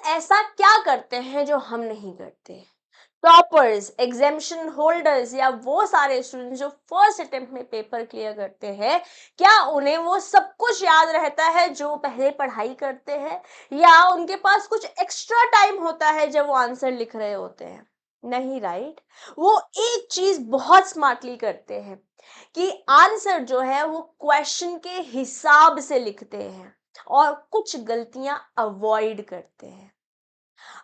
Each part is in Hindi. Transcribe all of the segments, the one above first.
ऐसा क्या करते हैं जो हम नहीं करते? टॉपर्स, एग्जामिशन होल्डर्स या वो सारे स्टूडेंट्स जो फर्स्ट अटेम्प्ट में पेपर क्लियर करते हैं, क्या उन्हें वो सब कुछ याद रहता है जो पहले पढ़ाई करते हैं, या उनके पास कुछ एक्स्ट्रा टाइम होता है जब वो आंसर लिख रहे होते हैं? नहीं, राइट। वो एक चीज बहुत स्मार्टली करते हैं कि आंसर जो है वो क्वेश्चन के हिसाब से लिखते हैं और कुछ गलतियां अवॉइड करते हैं।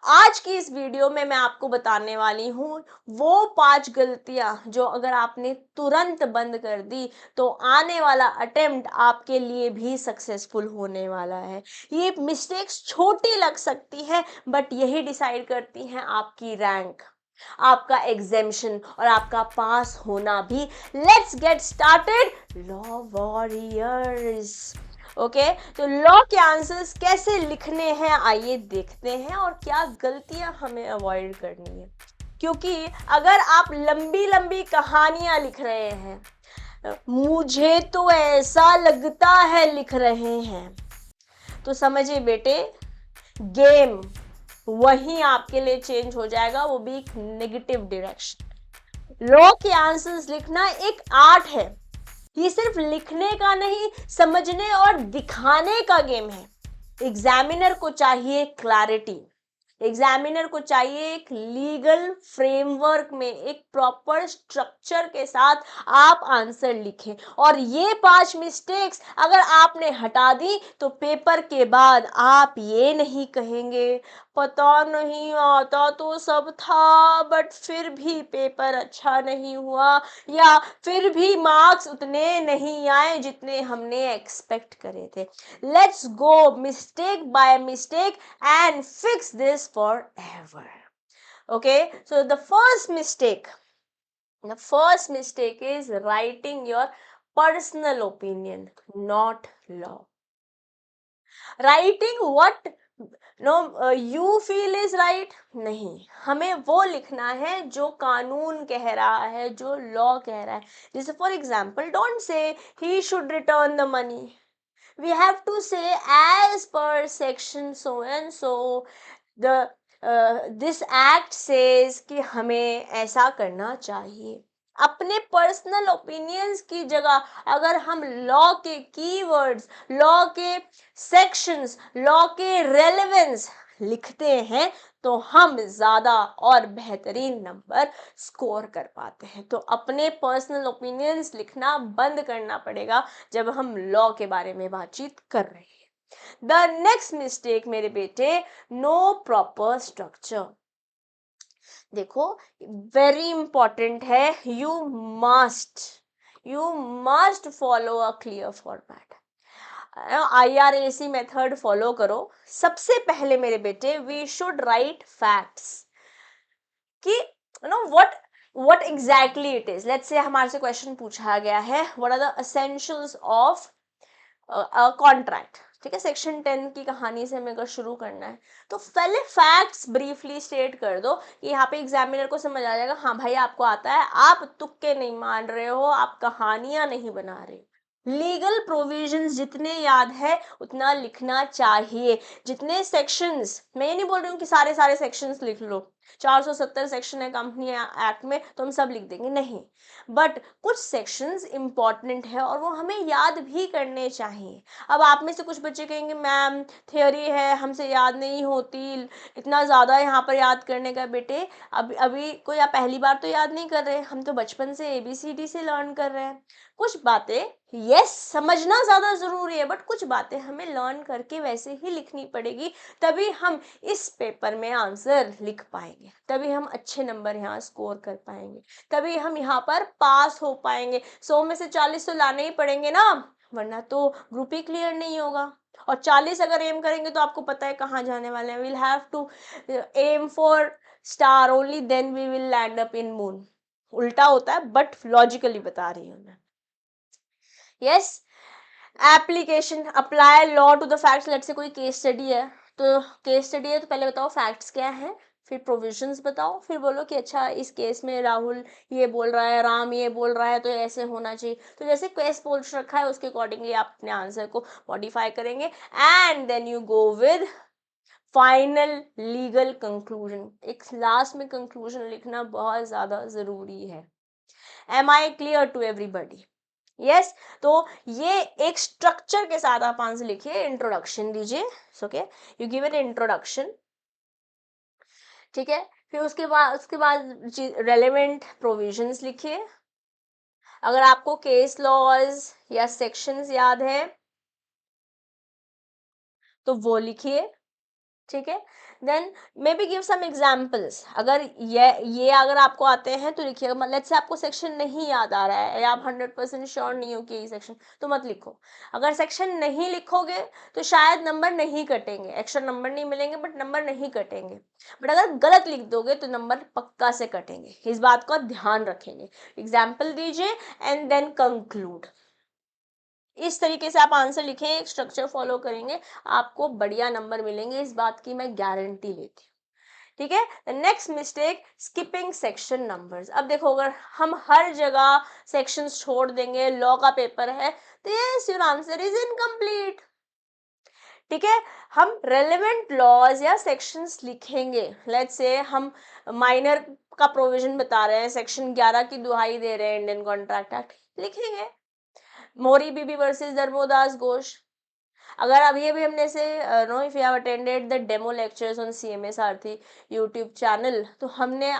आज की इस वीडियो में मैं आपको बताने वाली हूँ वो 5 गलतियां जो अगर आपने तुरंत बंद कर दी तो आने वाला अटेम्प्ट आपके लिए भी सक्सेसफुल होने वाला है। ये मिस्टेक्स छोटी लग सकती है बट यही डिसाइड करती हैं आपकी रैंक, आपका एग्जामिशन और आपका पास होना भी। Let's get started. Law warriors. Okay, तो लॉ के आंसर्स कैसे लिखने हैं आइए देखते हैं, और क्या गलतियां हमें अवॉइड करनी है। क्योंकि अगर आप लंबी लंबी कहानियां लिख रहे हैं, मुझे तो ऐसा लगता है लिख रहे हैं, तो समझिए बेटे, गेम वहीं आपके लिए चेंज हो जाएगा, वो भी एक नेगेटिव डायरेक्शन। लॉ के आंसर्स लिखना एक आर्ट है। ये सिर्फ लिखने का नहीं, समझने और दिखाने का गेम है। एग्जामिनर को चाहिए क्लैरिटी, एग्जामिनर को चाहिए एक लीगल फ्रेमवर्क में एक प्रॉपर स्ट्रक्चर के साथ आप आंसर लिखें। और ये 5 मिस्टेक्स अगर आपने हटा दी तो पेपर के बाद आप ये नहीं कहेंगे पता नहीं आता तो सब था बट फिर भी पेपर अच्छा नहीं हुआ, या फिर भी मार्क्स उतने नहीं आए जितने हमने एक्सपेक्ट करे थे। Let's go mistake by mistake and fix this forever. Okay, so the first mistake is writing your personal opinion, not law. Writing what you feel is right नहीं, हमें वो लिखना है जो कानून कह रहा है, जो लॉ कह रहा है। जैसे for example, don't say he should return the money, we have to say as per section so and so the this act says कि हमें ऐसा करना चाहिए। अपने पर्सनल ओपिनियंस की जगह अगर हम लॉ के कीवर्ड्स, लॉ के सेक्शंस, लॉ के रेलेवेंस लिखते हैं तो हम ज्यादा और बेहतरीन नंबर स्कोर कर पाते हैं। तो अपने पर्सनल ओपिनियंस लिखना बंद करना पड़ेगा जब हम लॉ के बारे में बातचीत कर रहे हैं। द नेक्स्ट मिस्टेक मेरे बेटे, नो प्रॉपर स्ट्रक्चर। देखो, वेरी इंपॉर्टेंट है, you must follow a clear format. IRAC method follow करो। सबसे पहले मेरे बेटे, वी शुड राइट फैक्ट्स कि what exactly it is. Let's say हमारे से क्वेश्चन पूछा गया है, what are the essentials of contract. ठीक है, सेक्शन 10 की कहानी से हमें अगर शुरू करना है तो पहले फैक्ट्स ब्रीफली स्टेट कर दो कि यहाँ पे एग्जामिनर को समझ आ जाएगा, हाँ भाई आपको आता है, आप तुक्के नहीं मान रहे हो, आप कहानियां नहीं बना रहे। लीगल प्रोविजंस जितने याद है उतना लिखना चाहिए। जितने सेक्शंस, मैं ये नहीं बोल रही हूँ कि सारे सारे सेक्शंस लिख लो, 470 सेक्शन है कंपनी एक्ट में तो हम सब लिख देंगे, नहीं। बट कुछ सेक्शंस इंपॉर्टेंट है और वो हमें याद भी करने चाहिए। अब आप में से कुछ बच्चे कहेंगे मैम थियोरी है हमसे याद नहीं होती, इतना ज़्यादा यहाँ पर याद करने का। बेटे अभी अभी कोई आप पहली बार तो याद नहीं कर रहे, हम तो बचपन से ABCD से लर्न कर रहे हैं। कुछ बातें यस समझना ज़्यादा ज़रूरी है बट कुछ बातें हमें लर्न करके वैसे ही लिखनी पड़ेगी, तभी हम इस पेपर में आंसर लिख पाएंगे, तभी हम अच्छे नंबर यहाँ स्कोर कर पाएंगे, तभी हम यहाँ पर पास हो पाएंगे। 100 में से 40 तो लाने ही पड़ेंगे ना, वरना तो ग्रुप ही क्लियर नहीं होगा। और 40 अगर एम करेंगे तो आपको पता है कहाँ जाने वाले हैं। Will have to aim for star only then we will land up in moon. उल्टा होता है बट लॉजिकली बता रही हूँ मैं। Yes, application, apply law to the facts. Let say कोई केस स्टडी है, तो केस स्टडी है तो पहले बताओ फैक्ट्स क्या है, फिर प्रोविजंस बताओ, फिर बोलो कि अच्छा इस केस में राहुल ये बोल रहा है, राम ये बोल रहा है, तो ऐसे होना चाहिए। तो जैसे केस बोल रखा है उसके अकॉर्डिंगली आप अपने आंसर को मॉडिफाई करेंगे and then you go with final legal conclusion, एक लास्ट में कंक्लूजन लिखना बहुत ज्यादा जरूरी है। Am I clear to everybody? Yes. तो ये एक स्ट्रक्चर के साथ आप आंसर लिखिए, इंट्रोडक्शन दीजिए, okay, you give an introduction, ठीक है। फिर उसके बाद रेलेवेंट प्रोविजंस लिखिए। अगर आपको केस लॉज या सेक्शंस याद है तो वो लिखिए, ठीक है। Then maybe give some examples, अगर ये अगर आपको आते हैं तो लिखिएगा। मतलब से आपको सेक्शन नहीं याद आ रहा है या आप 100% श्योर नहीं हो कि ये सेक्शन, तो मत लिखो। अगर सेक्शन नहीं लिखोगे तो शायद नंबर नहीं कटेंगे, एक्स्ट्रा नंबर नहीं मिलेंगे बट नंबर नहीं कटेंगे। बट अगर गलत लिख दोगे तो नंबर पक्का से कटेंगे, इस बात का ध्यान रखेंगे। एग्जाम्पल दीजिए एंड देन कंक्लूड। इस तरीके से आप आंसर लिखें, एक स्ट्रक्चर फॉलो करेंगे, आपको बढ़िया नंबर मिलेंगे, इस बात की मैं गारंटी लेती हूँ, ठीक है। Next mistake, skipping section numbers. अब देखो, अगर हम हर जगह सेक्शंस छोड़ देंगे, लॉ का पेपर है, तो yes your answer is incomplete, ठीक है। हम रेलेवेंट लॉज या सेक्शंस लिखेंगे। लेट्स से हम माइनर का प्रोविजन बता रहे हैं, सेक्शन 11 की दुहाई दे रहे हैं इंडियन कॉन्ट्रैक्ट एक्ट, लिखेंगे मोरी बीबी वर्सेस धर्मोदास घोष। अगर अभी अभी हमने से no if you have attended the demo lectures on CMA Sarathi YouTube channel, तो हमने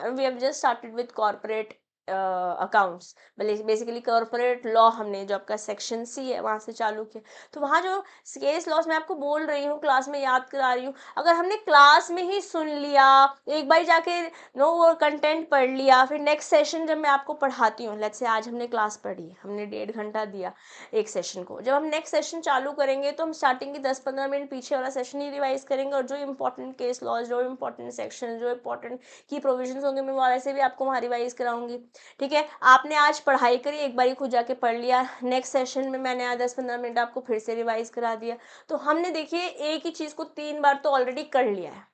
we have just started with corporate accounts, basically corporate law, हमने जो आपका सेक्शन सी है वहां से चालू किया। तो वहां जो केस लॉस मैं आपको बोल रही हूँ, क्लास में याद करा रही हूँ, अगर हमने क्लास में ही सुन लिया, एक बार जाके नो वो कंटेंट पढ़ लिया, फिर नेक्स्ट सेशन जब मैं आपको पढ़ाती हूँ, लेट्स से आज हमने क्लास पढ़ी, हमने 1.5 घंटा दिया एक सेशन को, जब हम नेक्स्ट सेशन चालू करेंगे तो हम स्टार्टिंग की 10-15 मिनट पीछे वाला सेशन ही रिवाइज करेंगे, और जो इंपॉर्टेंट केस लॉज, जो इंपॉर्टेंट सेक्शन, जो इंपॉर्टेंट की प्रोविजंस होंगे, मैं वैसे भी आपको वहाँ रिवाइज कराऊंगी, ठीक है। आपने आज पढ़ाई करी, एक बार खुद जाके पढ़ लिया, नेक्स्ट सेशन में मैंने आज 10-15 मिनट आपको फिर से रिवाइज करा दिया, तो हमने देखिए एक ही चीज को 3 बार तो ऑलरेडी कर लिया है,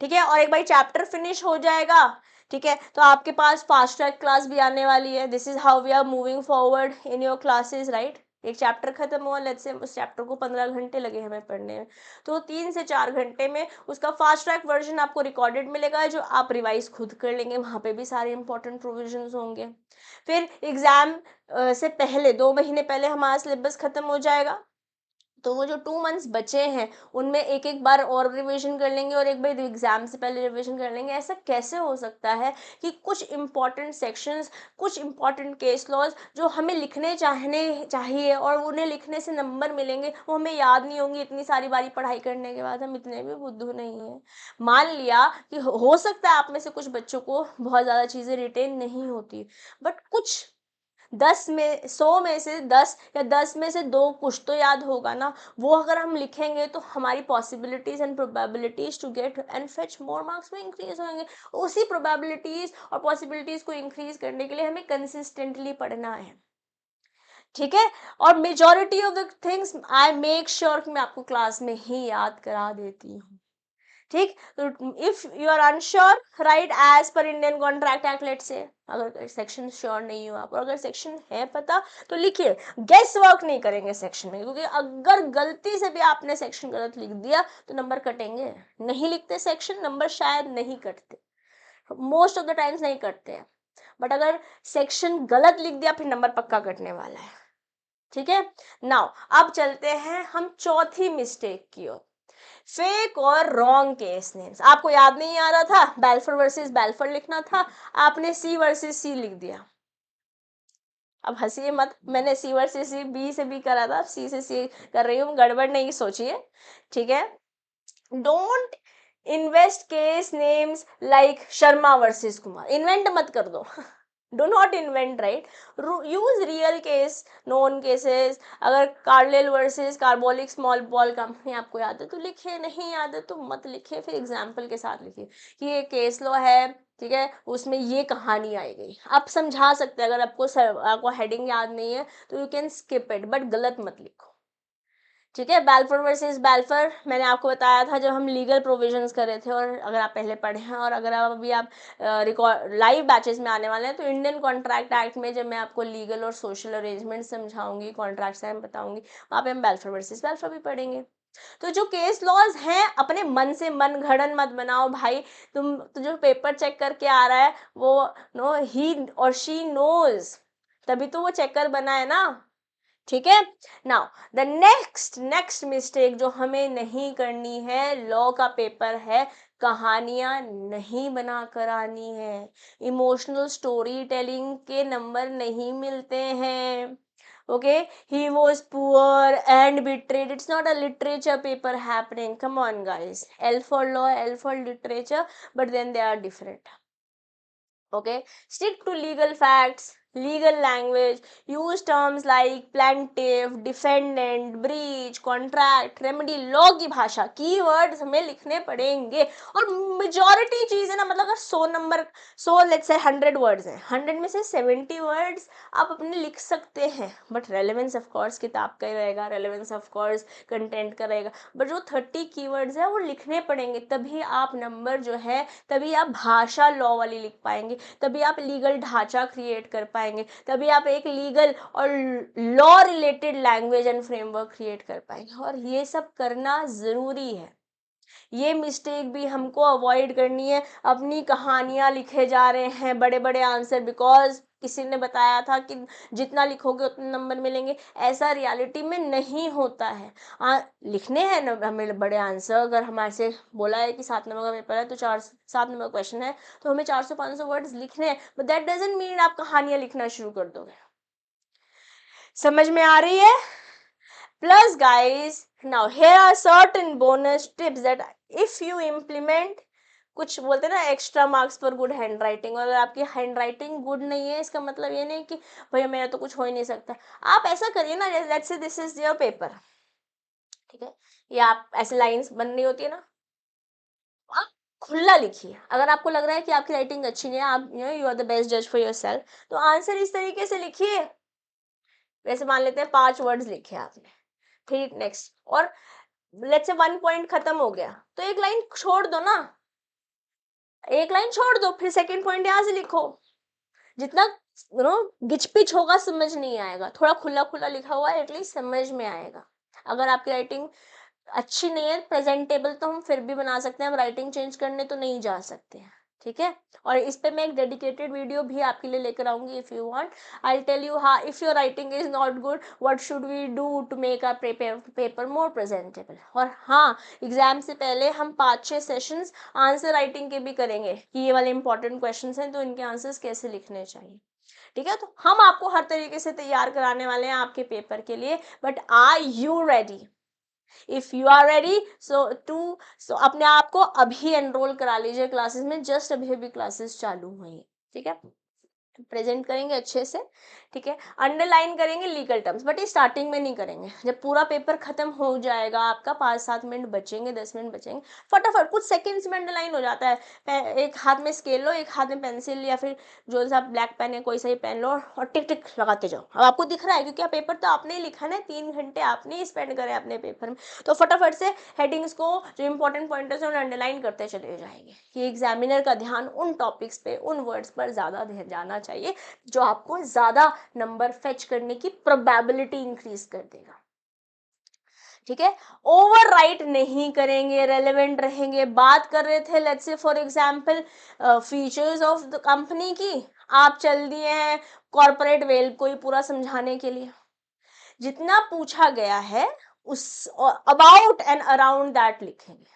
ठीक है। और एक बार चैप्टर फिनिश हो जाएगा, ठीक है, तो आपके पास फास्ट ट्रैक क्लास भी आने वाली है। This is how we are moving forward in your classes, right. एक चैप्टर खत्म हुआ, लेट्स से उस चैप्टर को 15 घंटे लगे हमें पढ़ने में, तो 3 से 4 घंटे में उसका फास्ट ट्रैक वर्जन आपको रिकॉर्डेड मिलेगा, जो आप रिवाइज खुद कर लेंगे, वहां पे भी सारे इंपॉर्टेंट प्रोविजंस होंगे। फिर एग्जाम से पहले 2 महीने पहले हमारा सिलेबस खत्म हो जाएगा, तो वो जो 2 मंथ्स बचे हैं उनमें एक एक बार और रिवीजन कर लेंगे, और एक बार एग्जाम से पहले रिवीजन कर लेंगे। ऐसा कैसे हो सकता है कि कुछ इंपॉर्टेंट सेक्शंस, कुछ इंपॉर्टेंट केस लॉज जो हमें लिखने चाहने चाहिए और उन्हें लिखने से नंबर मिलेंगे, वो हमें याद नहीं होंगी इतनी सारी बारी पढ़ाई करने के बाद। हम इतने भी बुद्धू नहीं है। मान लिया कि हो सकता है आप में से कुछ बच्चों को बहुत ज़्यादा चीज़ें रिटेन नहीं होती, बट कुछ 100 में से 10 या 10 में से 2 कुछ तो याद होगा ना, वो अगर हम लिखेंगे तो हमारी possibilities and probabilities to get and fetch more marks में इंक्रीज होंगे। उसी प्रोबेबिलिटीज और पॉसिबिलिटीज को इंक्रीज करने के लिए हमें कंसिस्टेंटली पढ़ना है, ठीक है। और majority of the things I make sure कि मैं आपको क्लास में ही याद करा देती हूँ, ठीक। तो if you are unsure, right as per Indian contract act, let say अगर सेक्शन श्योर नहीं हो आप, और अगर सेक्शन है पता तो लिखिए, गेस वर्क नहीं करेंगे सेक्शन में, क्योंकि अगर गलती से भी आपने सेक्शन गलत लिख दिया तो नंबर कटेंगे। नहीं लिखते सेक्शन, नंबर शायद नहीं कटते, मोस्ट ऑफ द टाइम्स नहीं कटते हैं, बट अगर सेक्शन गलत लिख दिया फिर नंबर पक्का कटने वाला है, ठीक है। नाउ अब चलते हैं हम चौथी मिस्टेक की ओर, फेक और रॉन्ग केस नेम्स। आपको याद नहीं आ रहा था, बेल्फर वर्सेस बेल्फर लिखना था, आपने सी वर्सेस सी लिख दिया। अब हंसिए मत, मैंने सी वर्सेस सी, बी से बी करा था, सी से सी कर रही हूँ, गड़बड़ नहीं सोचिए, ठीक है। Don't invest case names like Sharma versus Kumar, invent मत कर दो। Do not invent, right, use real case, known cases. अगर Carlill versus Carbolic small ball company आपको याद है तो लिखिए, नहीं याद है तो मत लिखिए, फिर एग्जाम्पल के साथ लिखिए कि ये केस लॉ है, ठीक है, उसमें ये कहानी आई गई, आप समझा सकते हैं। अगर आपको हेडिंग याद नहीं है तो you can skip it, but गलत मत लिखो, ठीक है। बेल्फोर वर्सेस बेल्फर मैंने आपको बताया था जब हम लीगल प्रोविजंस कर रहे थे, और अगर आप पहले पढ़े हैं और अगर आप अभी आप रिकॉर्ड लाइव बैचेस में आने वाले हैं तो इंडियन कॉन्ट्रैक्ट एक्ट में जब मैं आपको लीगल और सोशल अरेंजमेंट समझाऊंगी, कॉन्ट्रैक्ट से बताऊंगी, वहाँ पे हम बेल्फर वर्सेस बेल्फर भी पढ़ेंगे, तो जो केस लॉज हैं अपने मन से मन घड़न मत बनाओ भाई। तुम तो जो पेपर चेक करके आ रहा है वो नो ही और शी नोज, तभी तो वो चेकर बना है ना। ठीक है। नाउ द नेक्स्ट मिस्टेक जो हमें नहीं करनी है, लॉ का पेपर है, कहानियां नहीं बना कर आनी है। इमोशनल स्टोरी टेलिंग के नंबर नहीं मिलते हैं। Okay, he was poor and betrayed. It's not a literature paper happening. Come on, guys. L for law, L for literature, but then they are different. Okay, stick to legal facts, legal language, use terms like plaintiff, defendant, breach, contract, remedy, law की भाषा, कीवर्ड्स हमें लिखने पड़ेंगे। और मेजॉरिटी चीज है ना, मतलब अगर 100 नंबर 100 लेट्स से 100 वर्ड्स हैं, 100 में से 70 वर्ड्स आप अपने लिख सकते हैं, बट रेलेवेंस ऑफ कोर्स किताब का ही रहेगा, रेलेवेंस ऑफ कोर्स कंटेंट का रहेगा, बट जो 30 कीवर्ड्स है वो लिखने पड़ेंगे, तभी आप नंबर जो है, तभी आप भाषा लॉ वाली लिख पाएंगे, तभी आप लीगल ढांचा क्रिएट कर पाएंगे, तभी आप एक लीगल और law related language and framework create कर पाएंगे। और ये सब करना जरूरी है, ये मिस्टेक भी हमको अवॉइड करनी है। अपनी कहानियां लिखे जा रहे हैं बड़े बड़े आंसर, बिकॉज किसी ने बताया था कि जितना लिखोगे उतने नंबर मिलेंगे, ऐसा रियलिटी में नहीं होता है। लिखने हैं ना हमें बड़े आंसर, अगर हमारे से बोला है कि 7 नंबर का पेपर है तो 7 नंबर क्वेश्चन है तो हमें 400-500 वर्ड्स लिखने हैं, बट दैट डजंट मीन आप कहानियां लिखना शुरू कर दोगे। समझ में आ रही है? Plus guys, now here are certain bonus tips that if you implement, कुछ बोलते हैं ना extra marks for good hand writing, अगर आपकी हैंड राइटिंग गुड नहीं है इसका मतलब ये नहीं कि भैया मेरा तो कुछ हो ही नहीं सकता। आप ऐसा करिए ना, let's say this is your paper, ठीक है, ये आप ऐसे लाइंस बन रही होती है ना, आप खुला लिखिए। अगर आपको लग रहा है कि आपकी राइटिंग अच्छी नहीं है, आप यू आर द बेस्ट जज फॉर योरसेल्फ, तो आंसर इस तरीके से लिखिए। वैसे मान लेते हैं 5 वर्ड्स लिखे आपने, फिर नेक्स्ट, और लेट्स से 1 पॉइंट खत्म हो गया तो एक लाइन छोड़ दो ना, एक लाइन छोड़ दो, फिर सेकंड पॉइंट यहां से लिखो। जितना गिच पिच होगा समझ नहीं आएगा, थोड़ा खुला खुला लिखा हुआ है एटलीस्ट समझ में आएगा। अगर आपकी राइटिंग अच्छी नहीं है प्रेजेंटेबल, तो हम फिर भी बना सकते हैं, हम राइटिंग चेंज करने तो नहीं जा सकते हैं। ठीक है, और इस पे मैं एक डेडिकेटेड वीडियो भी आपके लिए लेकर आऊंगी। If you want I tell you how, if your writing is not good what should we do to make our paper more presentable. और हाँ, एग्जाम से पहले हम 5-6 सेशंस आंसर राइटिंग के भी करेंगे कि ये वाले इंपॉर्टेंट क्वेश्चंस हैं तो इनके आंसर्स कैसे लिखने चाहिए। ठीक है, तो हम आपको हर तरीके से तैयार कराने वाले हैं आपके पेपर के लिए, but are you ready? If you are ready so अपने आप को अभी एनरोल करा लीजिए क्लासेस में, जस्ट अभी अभी क्लासेस चालू हुई है। ठीक है, प्रेजेंट करेंगे अच्छे से, ठीक है, अंडरलाइन करेंगे लीगल टर्म्स, बट ये स्टार्टिंग में नहीं करेंगे, जब पूरा पेपर खत्म हो जाएगा आपका, 5-7 मिनट बचेंगे, 10 मिनट बचेंगे, फटाफट कुछ सेकंड्स में अंडरलाइन हो जाता है। एक हाथ में स्केल लो, एक हाथ में पेंसिल या फिर जो सा ब्लैक पेन है कोई सा ही पेन लो और टिक टिक लगाते जाओ। अब आपको दिख रहा है क्योंकि पेपर तो आपने ही लिखा है, 3 घंटे आपने ही स्पेंड करे अपने पेपर में, तो फटाफट से हेडिंग्स को जो इंपॉर्टेंट पॉइंटर्स है उन्हें अंडरलाइन करते चले जाएंगे कि एग्जामिनर का ध्यान उन टॉपिक्स पे, उन वर्ड्स पर ज्यादा जाना चाहिए जो आपको ज्यादा नंबर फेच करने की प्रोबेबिलिटी इंक्रीज कर देगा। ठीक है, ओवर राइट नहीं करेंगे, रेलेवेंट रहेंगे। बात कर रहे थे let's say for example features of the company की, आप चल दिए हैं कॉर्पोरेट वेल को ही पूरा समझाने के लिए, जितना पूछा गया है उस अबाउट एंड अराउंड दैट लिखेंगे।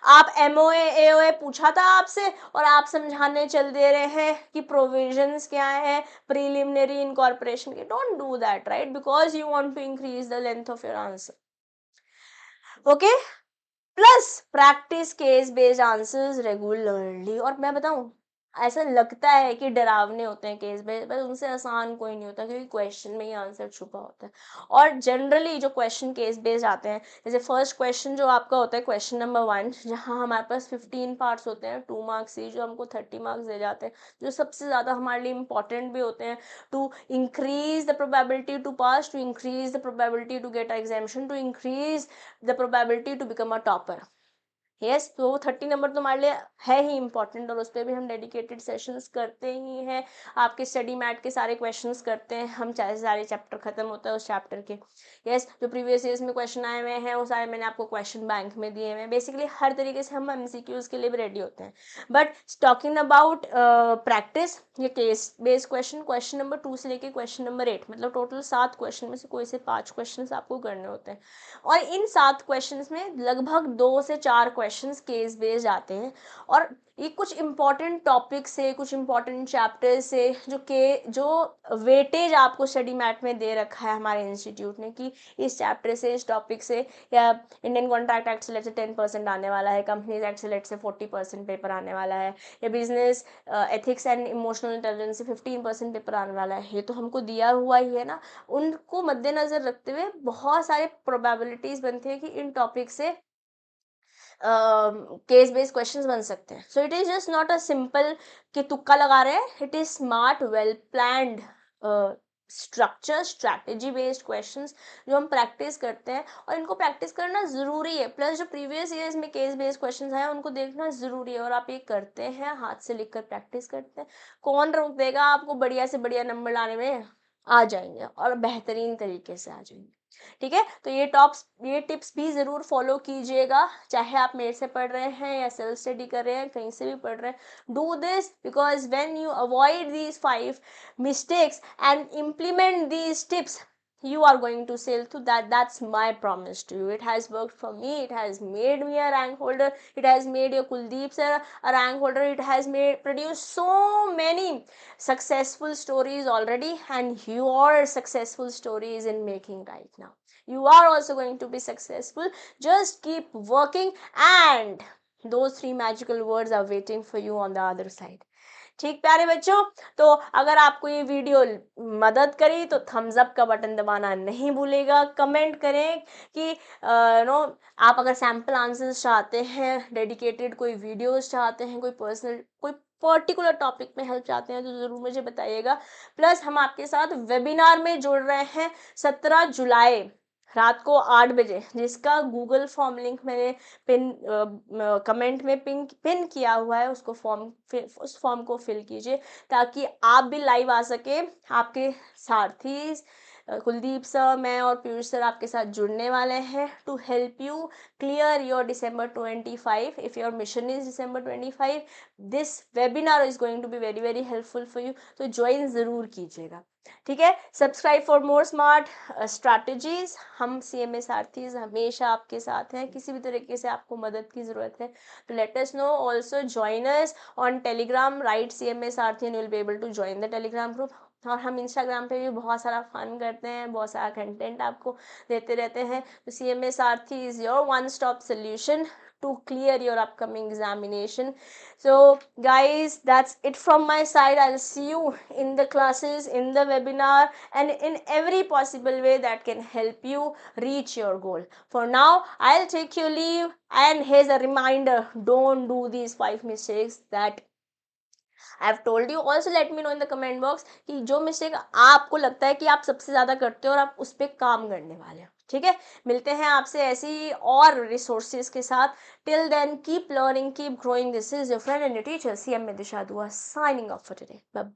आप एमओए एओए पूछा था आपसे और आप समझाने चल दे रहे हैं कि प्रोविजंस क्या है प्रीलिमिनरी इनकॉर्पोरेशन के, don't do that right, because you want to increase the length of your answer. Okay, plus practice case based answers regularly. और मैं बताऊं, ऐसा लगता है कि डरावने होते हैं केस बेस्ड, बस उनसे आसान कोई नहीं होता क्योंकि क्वेश्चन में ही आंसर छुपा होता है। और जनरली जो क्वेश्चन केस बेस्ड आते हैं, जैसे फर्स्ट क्वेश्चन जो आपका होता है क्वेश्चन नंबर 1, जहां हमारे पास 15 पार्ट्स होते हैं, 2 मार्क्स ही, जो हमको 30 मार्क्स दे जाते हैं, जो सबसे ज्यादा हमारे लिए इंपॉर्टेंट भी होते हैं, to increase the probability to pass, to increase the probability to get examination, to increase the probability to become a topper। Yes तो वो 30 नंबर तो हमारे लिए है ही इंपॉर्टेंट, और उस पर भी हम डेडिकेटेड सेशंस करते ही हैं। आपके स्टडी मैट के सारे क्वेश्चंस करते हैं हम, चाहे सारे चैप्टर खत्म होता है उस चैप्टर के। यस जो प्रीवियस ईयर्स में क्वेश्चन आए हुए हैं वो सारे मैंने आपको क्वेश्चन बैंक में दिए हुए हैं। बेसिकली हर तरीके से हम एमसीक्यूज के लिए भी रेडी होते हैं। बट टॉकिंग अबाउट प्रैक्टिस, ये case based question, question number 2 से लेके क्वेश्चन नंबर 8, मतलब टोटल 7 क्वेश्चन में से कोई से 5 क्वेश्चन आपको करने होते हैं। और इन 7 क्वेश्चंस में लगभग 2 से 4 क्वेश्चंस केस बेस्ड आते हैं, और ये कुछ इंपॉर्टेंट टॉपिक से, कुछ इंपॉर्टेंट चैप्टर से जो वेटेज आपको स्टडी मैट में दे रखा है हमारे इंस्टीट्यूट ने, कि इस चैप्टर से, इस टॉपिक से, या इंडियन कॉन्ट्रैक्ट एक्ट से 10% आने वाला है, कंपनीज एक्ट से 40% पेपर आने वाला है, या business ethics and emotional intelligence से 15% पेपर आने वाला है, ये तो हमको दिया हुआ ही है ना। उनको मद्देनजर रखते हुए बहुत सारे प्रोबेबिलिटीज बनती है कि इन टॉपिक से केस बेस्ड क्वेश्चंस बन सकते हैं। So it is just not a simple कि तुक्का लगा रहे हैं, it is smart well planned structure strategy based questions जो हम प्रैक्टिस करते हैं, और इनको प्रैक्टिस करना ज़रूरी है। प्लस जो प्रीवियस ईयर्स में केस बेस्ड क्वेश्चंस हैं उनको देखना ज़रूरी है, और आप ये करते हैं, हाथ से लिखकर प्रैक्टिस करते हैं, कौन रोक देगा आपको, बढ़िया से बढ़िया नंबर लाने में आ जाएंगे, और बेहतरीन तरीके से आ जाएंगे। ठीक है, तो ये टिप्स भी ज़रूर फॉलो कीजिएगा, चाहे आप मेरे से पढ़ रहे हैं या सेल्फ स्टडी कर रहे हैं, कहीं से भी पढ़ रहे हैं। Do this because when you avoid these 5 mistakes and implement these tips, you are going to sail through that. That's my promise to you. It has worked for me, it has made me a rank holder, it has made your Kuldeep sir a rank holder, it has made produced so many successful stories already, and your successful stories in making right now. You are also going to be successful. Just keep working, and those 3 magical words are waiting for you on the other side. ठीक प्यारे बच्चों, तो अगर आपको ये वीडियो मदद करी तो थम्स अप का बटन दबाना नहीं भूलेगा। कमेंट करें कि नो आप अगर सैम्पल आंसर्स चाहते हैं, डेडिकेटेड कोई वीडियोस चाहते हैं, कोई पर्सनल कोई पर्टिकुलर टॉपिक में हेल्प चाहते हैं, तो ज़रूर मुझे बताइएगा। प्लस हम आपके साथ वेबिनार में जुड़ रहे हैं 17 जुलाई रात को 8 बजे, जिसका गूगल फॉर्म लिंक मैंने कमेंट में पिन किया हुआ है, उस फॉर्म को फिल कीजिए, ताकि आप भी लाइव आ सके। आपके सारथी कुलदीप सर, मैं और पीयूष सर आपके साथ जुड़ने वाले हैं to help you clear your December 25. If your mission is December 25, this webinar is going to be very very helpful for you, तो ज्वाइन ज़रूर कीजिएगा। ठीक है, subscribe for more smart strategies. हम CMA सारथीज हमेशा आपके साथ हैं, किसी भी तरीके से आपको मदद की ज़रूरत है तो let us know. Also join us on Telegram, right CMA Sarathi, and you will be able to join the Telegram group. और हम इंस्टाग्राम पे भी बहुत सारा फन करते हैं, बहुत सारा कंटेंट आपको देते रहते हैं। तो CMA Sarathi is your one stop solution to clear your upcoming examination. So guys, that's it from my side. I'll see you in the classes, in the webinar, and in every possible way that can help you reach your goal. For now, I'll take your leave, and here's a reminder, don't do these 5 mistakes that I've told you. Also let me know in the comment box कि जो मिस्टेक आपको लगता है कि आप सबसे ज़्यादा करते हो और आप उस पर काम करने वाले हो। ठीक है, मिलते हैं आपसे ऐसी और रिसोर्सेज के साथ। Till then keep learning, keep growing. This is your friend and teacher CMA Disha Dua signing off for today. Bye.